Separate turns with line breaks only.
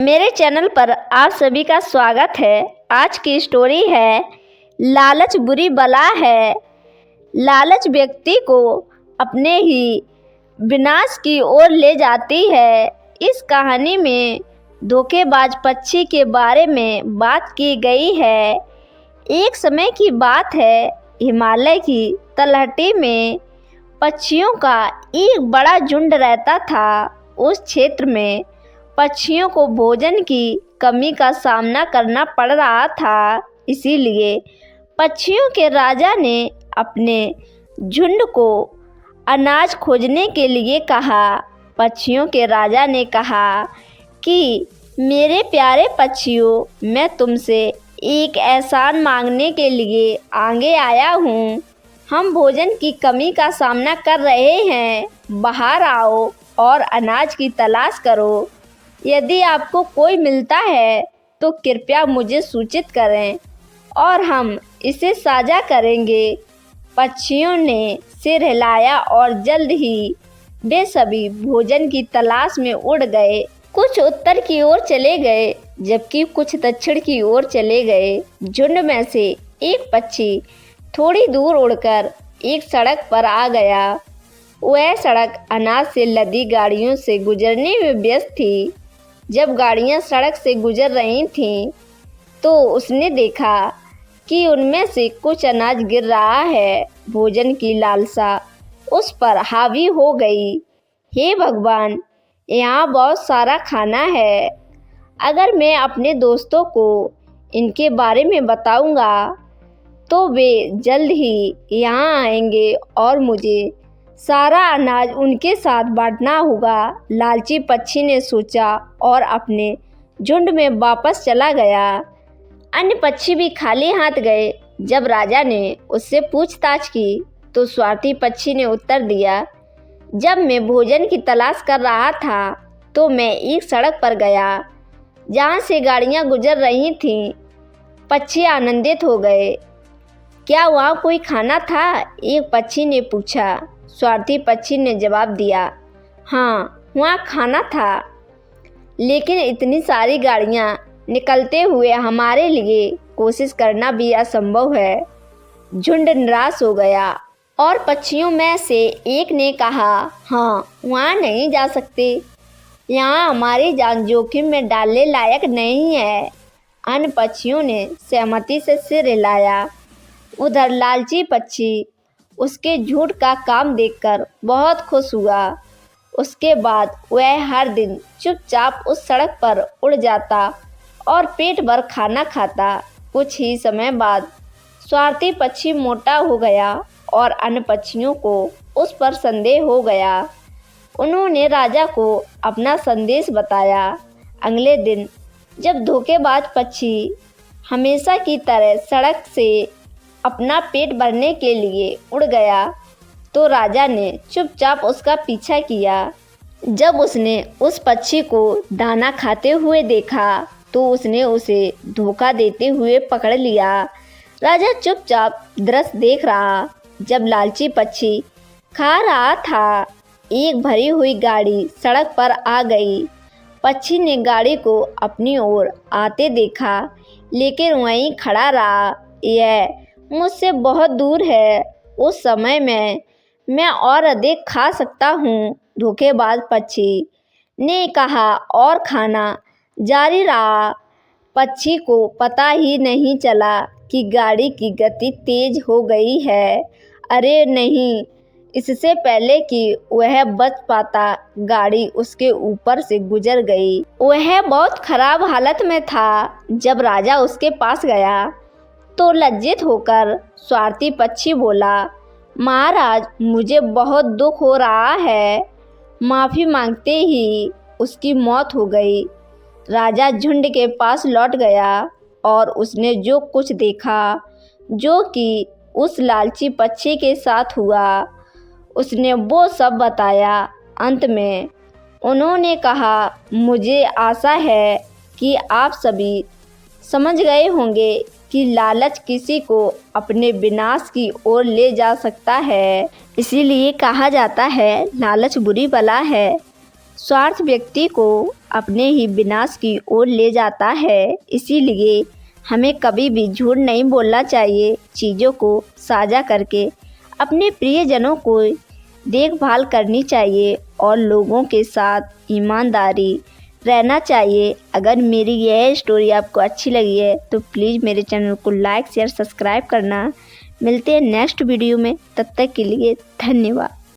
मेरे चैनल पर आप सभी का स्वागत है। आज की स्टोरी है लालच बुरी बला है। लालच व्यक्ति को अपने ही विनाश की ओर ले जाती है। इस कहानी में धोखेबाज पक्षी के बारे में बात की गई है। एक समय की बात है, हिमालय की तलहटी में पक्षियों का एक बड़ा झुंड रहता था। उस क्षेत्र में पक्षियों को भोजन की कमी का सामना करना पड़ रहा था। इसीलिए पक्षियों के राजा ने अपने झुंड को अनाज खोजने के लिए कहा। पक्षियों के राजा ने कहा कि मेरे प्यारे पक्षियों, मैं तुमसे एक एहसान मांगने के लिए आगे आया हूँ। हम भोजन की कमी का सामना कर रहे हैं। बाहर आओ और अनाज की तलाश करो। यदि आपको कोई मिलता है तो कृपया मुझे सूचित करें और हम इसे साझा करेंगे। पक्षियों ने सिर हिलाया और जल्द ही वे सभी भोजन की तलाश में उड़ गए। कुछ उत्तर की ओर चले गए जबकि कुछ दक्षिण की ओर चले गए। झुंड में से एक पक्षी थोड़ी दूर उड़कर एक सड़क पर आ गया। वह सड़क अनाज से लदी गाड़ियों से गुजरने में व्यस्त थी। जब गाड़ियां सड़क से गुजर रही थीं तो उसने देखा कि उनमें से कुछ अनाज गिर रहा है। भोजन की लालसा उस पर हावी हो गई। हे भगवान, यहाँ बहुत सारा खाना है। अगर मैं अपने दोस्तों को इनके बारे में बताऊंगा तो वे जल्द ही यहाँ आएंगे और मुझे सारा अनाज उनके साथ बांटना होगा। लालची पक्षी ने सोचा और अपने झुंड में वापस चला गया। अन्य पक्षी भी खाली हाथ गए। जब राजा ने उससे पूछताछ की तो स्वार्थी पक्षी ने उत्तर दिया, जब मैं भोजन की तलाश कर रहा था तो मैं एक सड़क पर गया जहाँ से गाड़ियाँ गुजर रही थीं। पक्षी आनंदित हो गए। क्या वहाँ कोई खाना था? एक पक्षी ने पूछा। स्वार्थी पक्षी ने जवाब दिया, हाँ, वहाँ खाना था, लेकिन इतनी सारी गाड़ियाँ निकलते हुए हमारे लिए कोशिश करना भी असंभव है। झुंड निराश हो गया और पक्षियों में से एक ने कहा, हाँ, वहाँ नहीं जा सकते। यहाँ हमारी जान जोखिम में डालने लायक नहीं है। अन्य पक्षियों ने सहमति से सिर हिलाया। उधर लालची पक्षी उसके झूठ का काम देखकर बहुत खुश हुआ। उसके बाद वह हर दिन चुपचाप उस सड़क पर उड़ जाता और पेट भर खाना खाता। कुछ ही समय बाद स्वार्थी पक्षी मोटा हो गया और अन्य पक्षियों को उस पर संदेह हो गया। उन्होंने राजा को अपना संदेश बताया। अगले दिन जब धोखेबाज पक्षी हमेशा की तरह सड़क से अपना पेट भरने के लिए उड़ गया तो राजा ने चुपचाप उसका पीछा किया। जब उसने उस पक्षी को दाना खाते हुए देखा तो उसने उसे धोखा देते हुए पकड़ लिया। राजा चुपचाप दृश्य देख रहा। जब लालची पक्षी खा रहा था, एक भरी हुई गाड़ी सड़क पर आ गई। पक्षी ने गाड़ी को अपनी ओर आते देखा, लेकिन वहीं खड़ा रहा। यह मुझसे बहुत दूर है। उस समय में मैं और अधिक खा सकता हूँ, धोखेबाज पक्षी ने कहा और खाना जारी रहा। पक्षी को पता ही नहीं चला कि गाड़ी की गति तेज हो गई है। अरे नहीं, इससे पहले कि वह बच पाता, गाड़ी उसके ऊपर से गुजर गई। वह बहुत खराब हालत में था। जब राजा उसके पास गया तो लज्जित होकर स्वार्थी पक्षी बोला, महाराज, मुझे बहुत दुख हो रहा है। माफ़ी मांगते ही उसकी मौत हो गई। राजा झुंड के पास लौट गया और उसने जो कुछ देखा, जो कि उस लालची पक्षी के साथ हुआ, उसने वो सब बताया। अंत में उन्होंने कहा, मुझे आशा है कि आप सभी समझ गए होंगे कि लालच किसी को अपने विनाश की ओर ले जा सकता है। इसीलिए कहा जाता है, लालच बुरी बला है। स्वार्थ व्यक्ति को अपने ही विनाश की ओर ले जाता है। इसीलिए हमें कभी भी झूठ नहीं बोलना चाहिए। चीज़ों को साझा करके अपने प्रियजनों को देखभाल करनी चाहिए और लोगों के साथ ईमानदारी रहना चाहिए। अगर मेरी यह स्टोरी आपको अच्छी लगी है तो प्लीज़ मेरे चैनल को लाइक शेयर सब्सक्राइब करना। मिलते हैं नेक्स्ट वीडियो में, तब तक के लिए धन्यवाद।